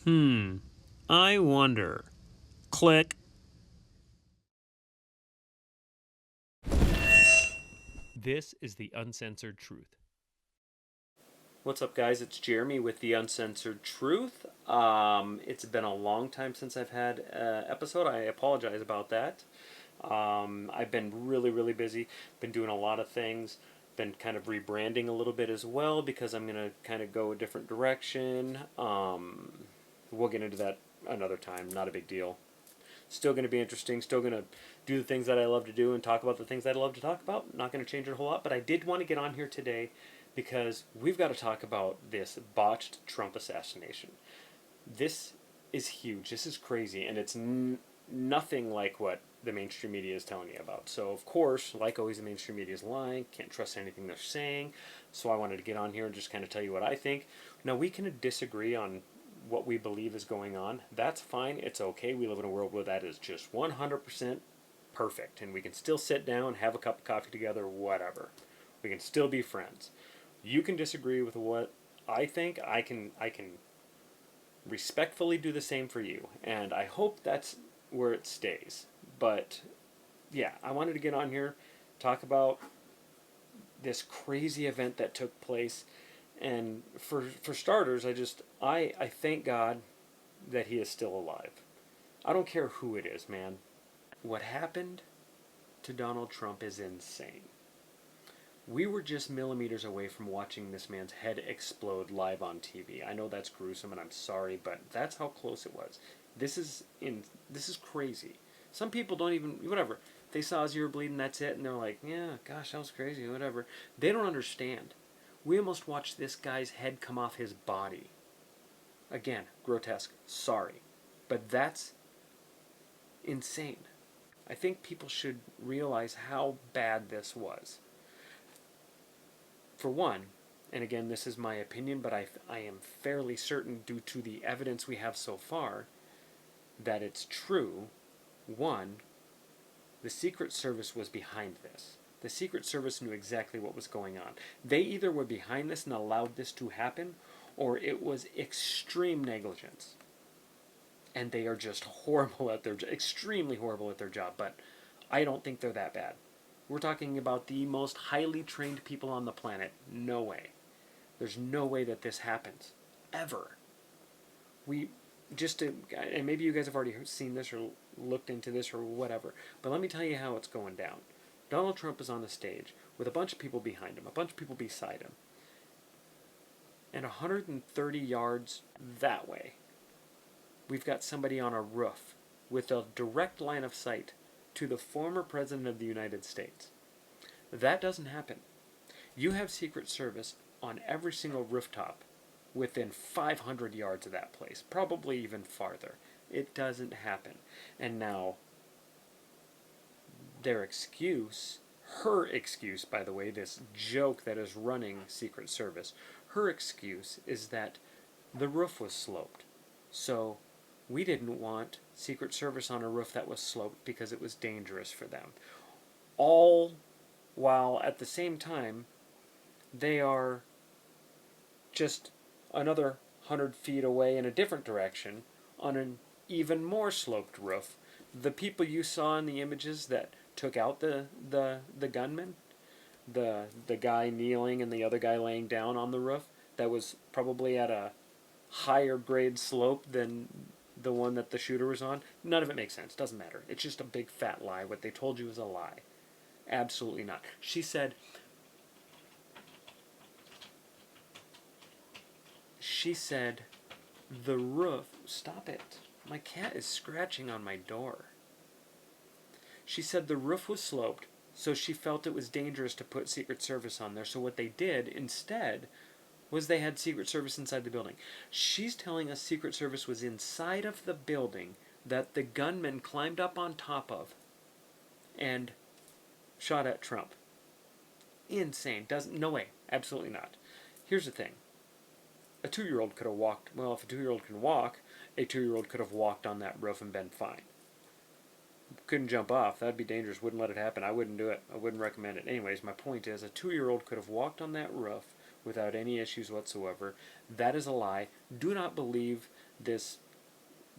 I wonder. Click. This is the Uncensored Truth. What's up, guys? It's Jeremy with the Uncensored Truth. It's been a long time since I've had an episode. I apologize about that. I've been really busy. Been doing a lot of things. Been kind of rebranding a little bit as well because I'm gonna kind of go a different direction. We'll get into that another time. Not a big deal. Still going to be interesting. Still going to do the things that I love to do and talk about the things that I love to talk about. Not going to change it a whole lot, but I did want to get on here today because we've got to talk about this botched Trump assassination. This is huge. This is crazy, and it's nothing like what the mainstream media is telling you about. So, of course, like always, the mainstream media is lying. Can't trust anything they're saying. So I wanted to get on here and just kind of tell you what I think. Now, we can disagree on what we believe is going on. That's fine. It's okay. We live in a world where that is just 100% perfect, and we can still sit down, have a cup of coffee together, whatever. We can still be friends. You can disagree with what I think. I can respectfully do the same for you, and I hope that's where it stays. But yeah, I wanted to get on here, talk about this crazy event that took place, and for starters, I thank God that he is still alive. I don't care who it is, man. What happened to Donald Trump is insane. We were just millimeters away from watching this man's head explode live on TV. I know that's gruesome and I'm sorry, but that's how close it was. This is crazy. Some people don't even whatever. They saw his ear bleeding, that's it, and they're like, yeah, gosh, that was crazy, whatever. They don't understand. We almost watched this guy's head come off his body. Again, grotesque. Sorry. But that's insane. I think people should realize how bad this was. For one, and again, this is my opinion, but I am fairly certain, due to the evidence we have so far, that it's true. One, the Secret Service was behind this. The Secret Service knew exactly what was going on. They either were behind this and allowed this to happen, or it was extreme negligence. And they are just horrible at their extremely horrible at their job, but I don't think they're that bad. We're talking about the most highly trained people on the planet. No way. There's no way that this happens ever. We just to, and maybe you guys have already seen this or looked into this or whatever, but let me tell you how it's going down. Donald Trump is on the stage with a bunch of people behind him, a bunch of people beside him, and 130 yards that way, we've got somebody on a roof with a direct line of sight to the former President of the United States. That doesn't happen. You have Secret Service on every single rooftop within 500 yards of that place, probably even farther. It doesn't happen. And now, their excuse, her excuse, by the way, this joke that is running Secret Service, her excuse is that the roof was sloped. So we didn't want Secret Service on a roof that was sloped because it was dangerous for them. All while at the same time, they are just another 100 feet away in a different direction on an even more sloped roof. The people you saw in the images that took out the gunman, the guy kneeling and the other guy laying down on the roof, that was probably at a higher grade slope than the one that the shooter was on. None of it makes sense. Doesn't matter. It's just a big fat lie. What they told you is a lie. Absolutely not. She said the roof. Stop it. My cat is scratching on my door. She said the roof was sloped, so she felt it was dangerous to put Secret Service on there. So what they did instead was they had Secret Service inside the building. She's telling us Secret Service was inside of the building that the gunman climbed up on top of and shot at Trump. Insane. Doesn't. No way. Absolutely not. Here's the thing. A 2-year-old could have walked. Well, if a 2-year-old can walk, a 2-year-old could have walked on that roof and been fine. Couldn't jump off. That'd be dangerous. Wouldn't let it happen. I wouldn't do it. I wouldn't recommend it. Anyways, my point is, a 2-year-old could have walked on that roof without any issues whatsoever. That is a lie. Do not believe this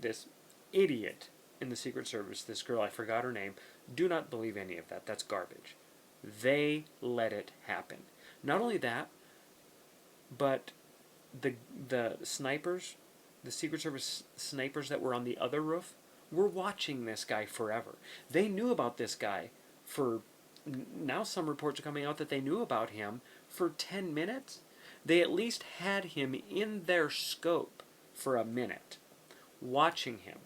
this idiot in the Secret Service, this girl, I forgot her name. Do not believe any of that. That's garbage. They let it happen. Not only that, but the snipers, the Secret Service snipers that were on the other roof, were watching this guy forever. They knew about this guy for, now some reports are coming out that they knew about him for 10 minutes. They at least had him in their scope for a minute, watching him.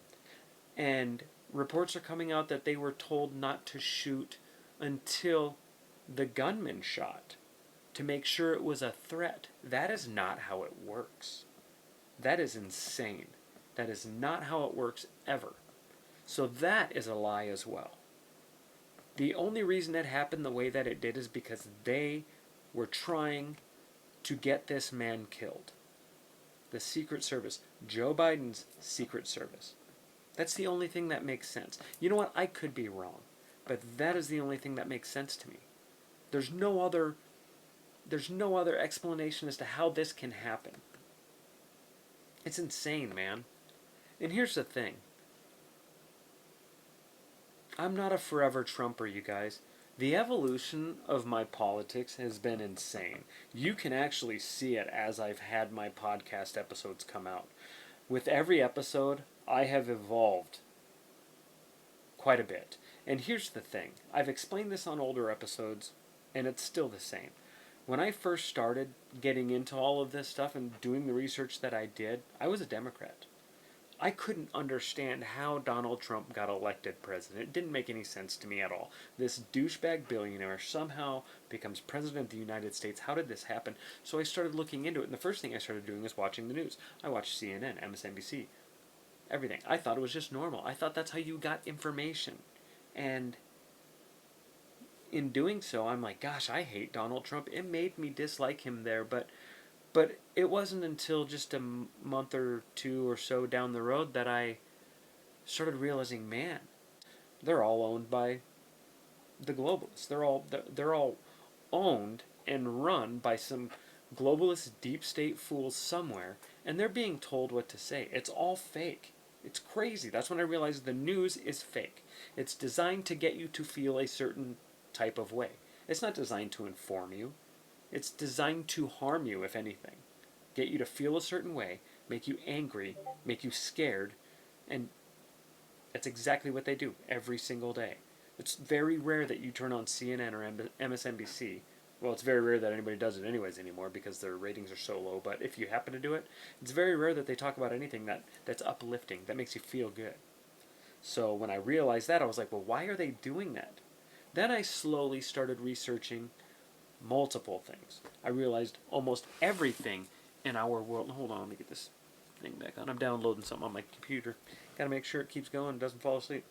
And reports are coming out that they were told not to shoot until the gunman shot, to make sure it was a threat. That is not how it works. That is insane. That is not how it works ever. So that is a lie as well. The only reason it happened the way that it did is because they were trying to get this man killed. The Secret Service, Joe Biden's Secret Service. That's the only thing that makes sense. You know what? I could be wrong, but that is the only thing that makes sense to me. There's no other explanation as to how this can happen. It's insane, man. And here's the thing. I'm not a forever Trumper, you guys. The evolution of my politics has been insane. You can actually see it as I've had my podcast episodes come out. With every episode, I have evolved quite a bit. And here's the thing. I've explained this on older episodes, and it's still the same. When I first started getting into all of this stuff and doing the research that I did, I was a Democrat. I couldn't understand how Donald Trump got elected president. It didn't make any sense to me at all. This douchebag billionaire somehow becomes president of the United States. How did this happen? So I started looking into it, and the first thing I started doing was watching the news. I watched CNN, MSNBC, everything. I thought it was just normal. I thought that's how you got information. And in doing so, I'm like, gosh, I hate Donald Trump. It made me dislike him there, but it wasn't until just a month or two or so down the road that I started realizing, man, they're all owned by the globalists. They're all owned and run by some globalist deep state fools somewhere, and they're being told what to say. It's all fake. It's crazy. That's when I realized the news is fake. It's designed to get you to feel a certain type of way. It's not designed to inform you. It's designed to harm you, if anything. Get you to feel a certain way, make you angry, make you scared, and that's exactly what they do every single day. It's very rare that you turn on CNN or MSNBC. Well, it's very rare that anybody does it anyways anymore because their ratings are so low, but if you happen to do it, it's very rare that they talk about anything that's uplifting, that makes you feel good. So when I realized that, I was like, well, why are they doing that? Then I slowly started researching multiple things. I realized almost everything in our world. Hold on, let me get this thing back on. I'm downloading something on my computer. Gotta make sure it keeps going and doesn't fall asleep.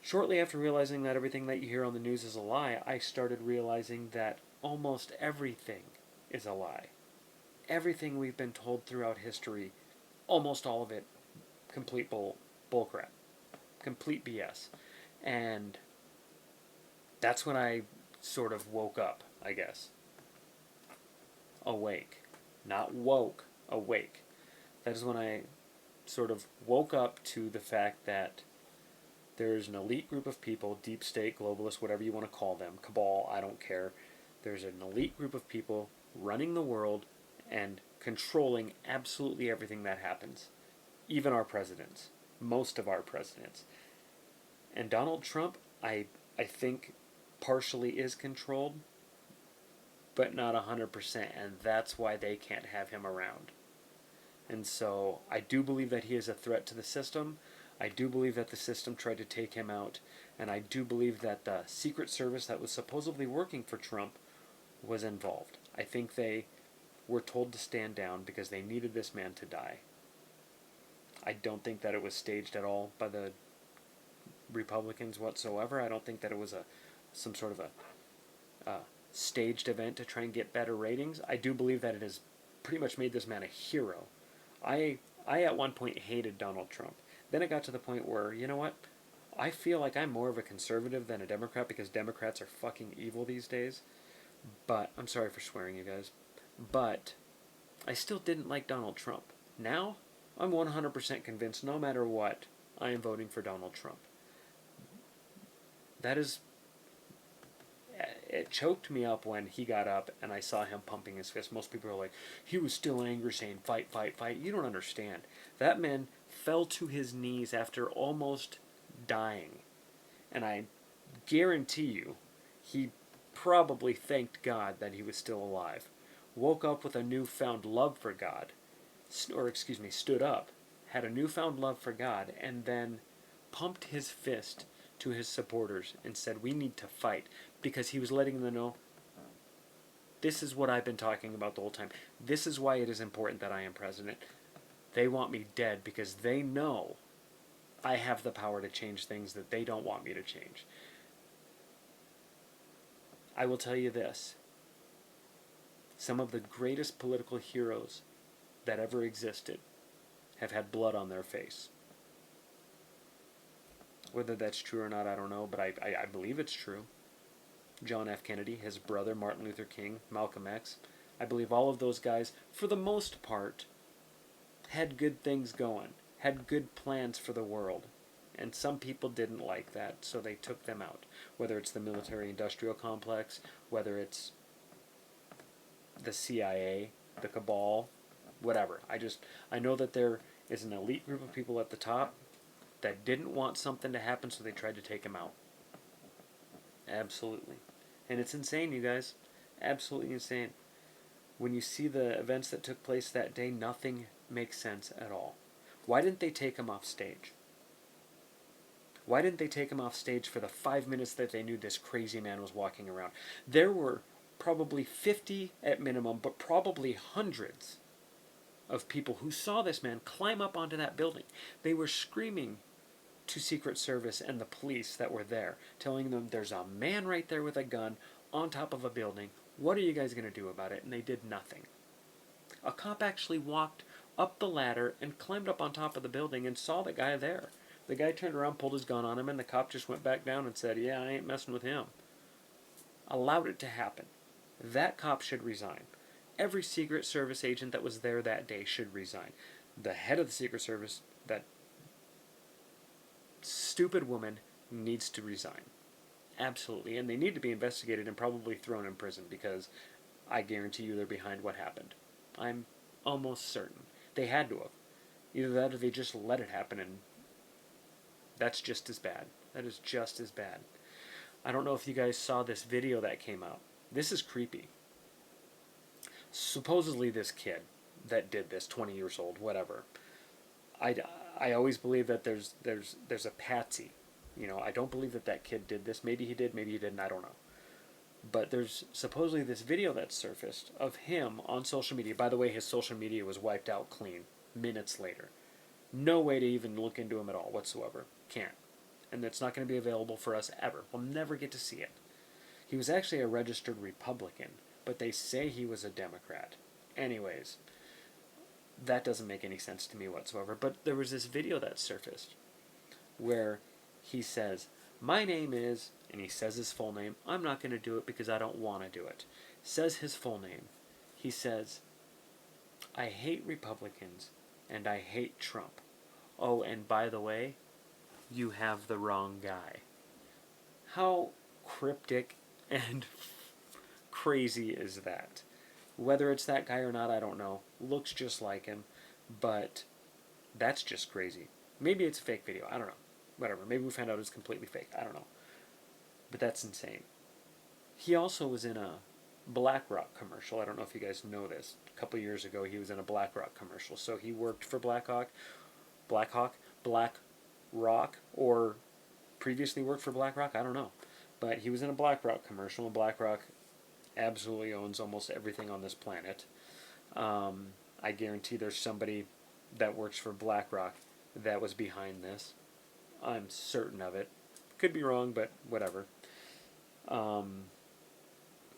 Shortly after realizing that everything that you hear on the news is a lie, I started realizing that almost everything is a lie. Everything we've been told throughout history, almost all of it, complete bullcrap. Complete BS. And that's when I sort of woke up, I guess. Awake. Not woke, awake. That is when I sort of woke up to the fact that there's an elite group of people, deep state, globalists, whatever you want to call them, cabal, I don't care. There's an elite group of people running the world and controlling absolutely everything that happens. Even our presidents. Most of our presidents. And Donald Trump, I think, partially is controlled, but not 100%, and that's why they can't have him around. And so I do believe that he is a threat to the system. I do believe that the system tried to take him out, and I do believe that the Secret Service that was supposedly working for Trump was involved. I think they were told to stand down because they needed this man to die. I don't think that it was staged at all by the Republicans whatsoever. I don't think that it was some sort of a staged event to try and get better ratings. I do believe that it has pretty much made this man a hero. I at one point hated Donald Trump. Then it got to the point where, you know what? I feel like I'm more of a conservative than a Democrat because Democrats are fucking evil these days. But I'm sorry for swearing, you guys. But I still didn't like Donald Trump. Now, I'm 100% convinced no matter what, I am voting for Donald Trump. That is, it choked me up when he got up and I saw him pumping his fist. Most people are like, he was still angry saying, fight, fight, fight. You don't understand. That man fell to his knees after almost dying. And I guarantee you, he probably thanked God that he was still alive. Woke up with a newfound love for God, or excuse me, stood up, had a newfound love for God, and then pumped his fist to his supporters and said, we need to fight, because he was letting them know, this is what I've been talking about the whole time. This is why it is important that I am president. They want me dead because they know I have the power to change things that they don't want me to change. I will tell you this. Some of the greatest political heroes that ever existed have had blood on their face. Whether that's true or not, I don't know, but I believe it's true. John F. Kennedy, his brother, Martin Luther King, Malcolm X. I believe all of those guys, for the most part, had good things going, had good plans for the world. And some people didn't like that, so they took them out. Whether it's the military-industrial complex, whether it's the CIA, the cabal, whatever. I know that there is an elite group of people at the top that didn't want something to happen, so they tried to take him out. Absolutely. And it's insane, you guys. Absolutely insane. When you see the events that took place that day, nothing makes sense at all. Why didn't they take him off stage? Why didn't they take him off stage for the 5 minutes that they knew this crazy man was walking around? There were probably 50 at minimum, but probably hundreds of people who saw this man climb up onto that building. They were screaming to Secret Service and the police that were there, telling them there's a man right there with a gun on top of a building. What are you guys going to do about it? And they did nothing. A cop actually walked up the ladder and climbed up on top of the building and saw the guy there. The guy turned around, pulled his gun on him, and the cop just went back down and said, yeah, I ain't messing with him. Allowed it to happen. That cop should resign. Every Secret Service agent that was there that day should resign. The head of the Secret Service, that stupid woman, needs to resign. Absolutely. And they need to be investigated and probably thrown in prison, because I guarantee you they're behind what happened. I'm almost certain. They had to have. Either that or they just let it happen, and that's just as bad. That is just as bad. I don't know if you guys saw this video that came out. This is creepy. Supposedly this kid that did this, 20 years old, whatever. I always believe that there's a patsy. You know, I don't believe that kid did this. Maybe he did, maybe he didn't, I don't know. But there's supposedly this video that surfaced of him on social media. By the way, his social media was wiped out clean minutes later. No way to even look into him at all whatsoever. Can't. And it's not going to be available for us ever. We'll never get to see it. He was actually a registered Republican, but they say he was a Democrat. Anyways, that doesn't make any sense to me whatsoever. But there was this video that surfaced where he says, my name is, and he says his full name. I'm not going to do it because I don't want to do it. Says his full name. He says, I hate Republicans and I hate Trump. Oh, and by the way, you have the wrong guy. How cryptic and crazy is that? Whether it's that guy or not, I don't know. Looks just like him, but that's just crazy. Maybe it's a fake video. I don't know. Whatever. Maybe we found out it's completely fake. I don't know. But that's insane. He also was in a BlackRock commercial. I don't know if you guys know this. A couple years ago, he was in a BlackRock commercial. So he worked for BlackRock, or previously worked for BlackRock. I don't know. But he was in a BlackRock commercial, and BlackRock absolutely owns almost everything on this planet. I guarantee there's somebody that works for BlackRock that was behind this. I'm certain of it. Could be wrong, but whatever.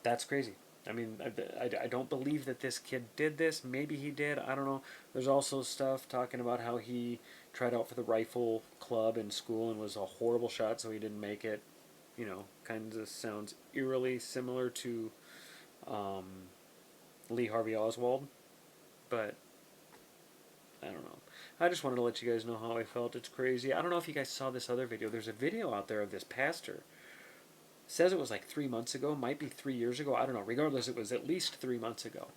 That's crazy. I mean, I don't believe that this kid did this. Maybe he did. I don't know. There's also stuff talking about how he tried out for the rifle club in school and was a horrible shot, so he didn't make it. You know, kind of sounds eerily similar to Lee Harvey Oswald, but I don't know. I just wanted to let you guys know how I felt. It's crazy. I don't know if you guys saw this other video. There's a video out there of this pastor. Says it was like 3 months ago, might be 3 years ago. I don't know. Regardless, it was at least 3 months ago.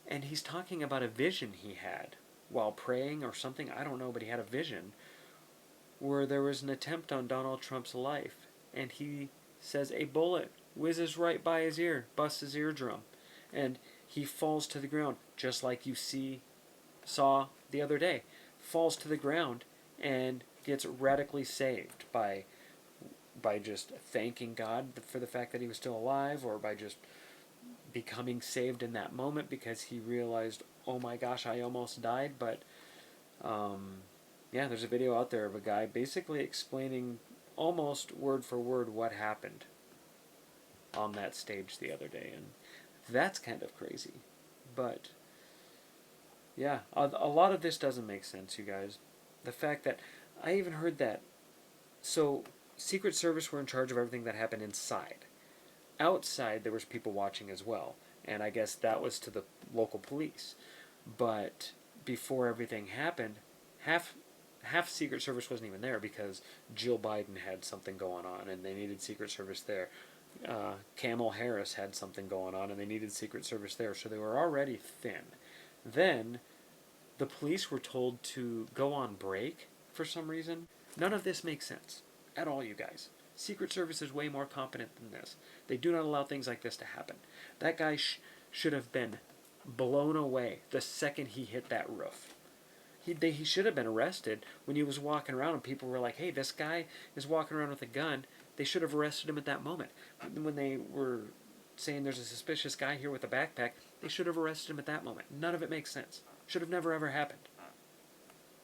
And he's talking about a vision he had while praying or something. I don't know, but he had a vision where there was an attempt on Donald Trump's life. And he says a bullet whizzes right by his ear, busts his eardrum. And he falls to the ground, just like you saw the other day. Falls to the ground and gets radically saved by just thanking God for the fact that he was still alive, or by just becoming saved in that moment because he realized, oh my gosh, I almost died. But yeah, there's a video out there of a guy basically explaining almost word for word what happened on that stage the other day, and that's kind of crazy. But yeah, a lot of this doesn't make sense, you guys. The fact that I even heard that, so Secret Service were in charge of everything that happened inside. Outside, there was people watching as well, and I guess that was to the local police. But before everything happened, half Secret Service wasn't even there because Jill Biden had something going on, and they needed Secret Service there. Kamala Harris had something going on, and they needed Secret Service there, so they were already thin. Then the police were told to go on break for some reason. None of this makes sense at all, you guys. Secret Service is way more competent than this. They do not allow things like this to happen. That guy should have been blown away the second he hit that roof. He should have been arrested when he was walking around and people were like, hey, this guy is walking around with a gun. They should have arrested him at that moment. When they were saying there's a suspicious guy here with a backpack, they should have arrested him at that moment. None of it makes sense. Should have never ever happened.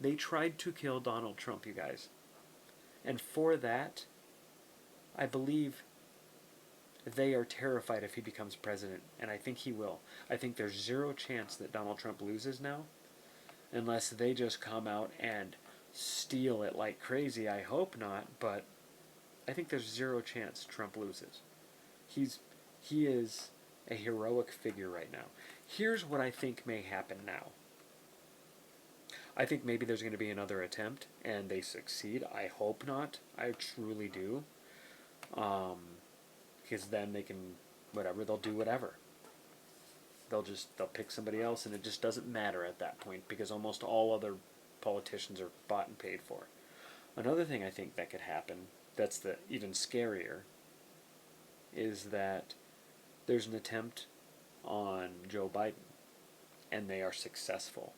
They tried to kill Donald Trump, you guys. And for that, I believe they are terrified if he becomes president, and I think he will. I think there's zero chance that Donald Trump loses now, unless they just come out and steal it like crazy. I hope not, but I think there's zero chance Trump loses. He is a heroic figure right now. Here's what I think may happen now. I think maybe there's going to be another attempt, and they succeed. I hope not. I truly do. Because then they can, whatever, they'll do whatever. They'll pick somebody else, and it just doesn't matter at that point, because almost all other politicians are bought and paid for. Another thing I think that could happen, that's the even scarier, is that there's an attempt on Joe Biden, and they are successful.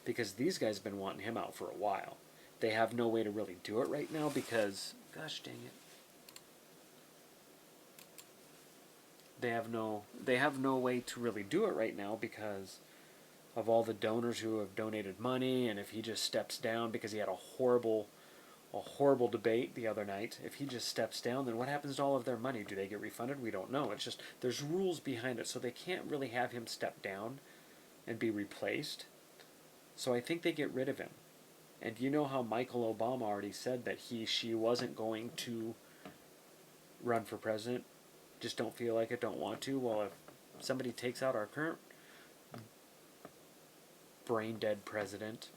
Because these guys have been wanting him out for a while. They have no way to really do it right now because, gosh dang it, they have no way to really do it right now because of all the donors who have donated money. And if he just steps down, because he had a horrible debate the other night, if he just steps down, then what happens to all of their money? Do they get refunded? We don't know. It's just there's rules behind it, so they can't really have him step down and be replaced. So I think they get rid of him. And you know how Michael Obama already said that she wasn't going to run for president. Just don't feel like it, don't want to. Well, if somebody takes out our current brain-dead president,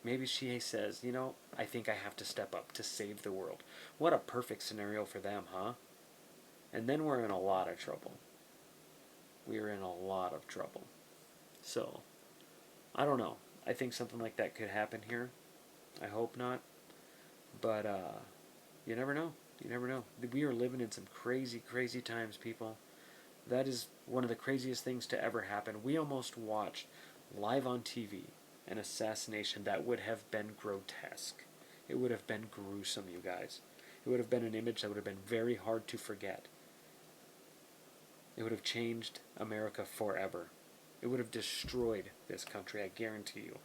maybe she says, I think I have to step up to save the world. What a perfect scenario for them, huh? And then we're in a lot of trouble. We're in a lot of trouble. So, I don't know. I think something like that could happen here. I hope not. But you never know. You never know. We are living in some crazy, crazy times, people. That is one of the craziest things to ever happen. We almost watched live on TV an assassination that would have been grotesque. It would have been gruesome, you guys. It would have been an image that would have been very hard to forget. It would have changed America forever. It would have destroyed this country, I guarantee you.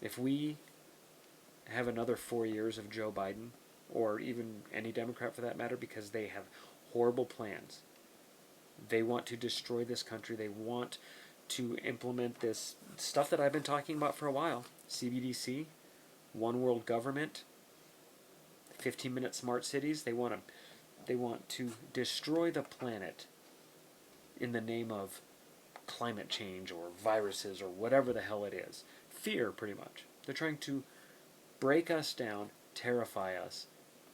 If we have another 4 years of Joe Biden, or even any Democrat for that matter, because they have horrible plans. They want to destroy this country. They want to implement this stuff that I've been talking about for a while. CBDC, one world government, 15-minute smart cities. They want to destroy the planet in the name of climate change or viruses or whatever the hell it is. Fear, pretty much. They're trying to break us down, terrify us,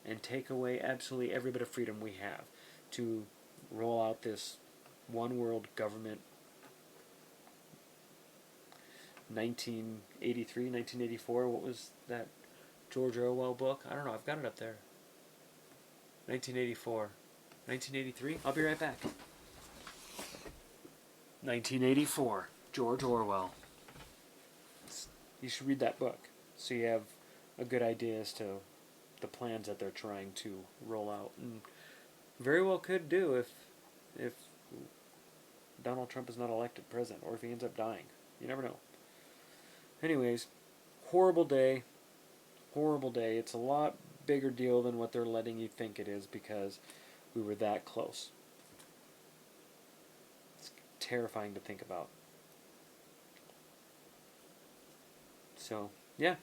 and take away absolutely every bit of freedom we have to roll out this one world government. 1983, 1984, what was that George Orwell book? I don't know, I've got it up there. 1984. 1983? I'll be right back. 1984, George Orwell. You should read that book so you have a good idea as to the plans that they're trying to roll out, and very well could do if Donald Trump is not elected president, or if he ends up dying. You never know. Anyways, horrible day. Horrible day. It's a lot bigger deal than what they're letting you think it is, because we were that close. It's terrifying to think about. So, yeah.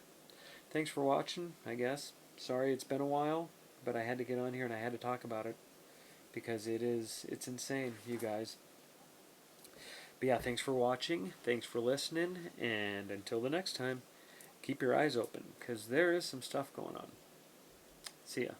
Thanks for watching, I guess. Sorry it's been a while, but I had to get on here and I had to talk about it, because it's insane, you guys. But yeah, thanks for watching, thanks for listening, and until the next time, keep your eyes open, because there is some stuff going on. See ya.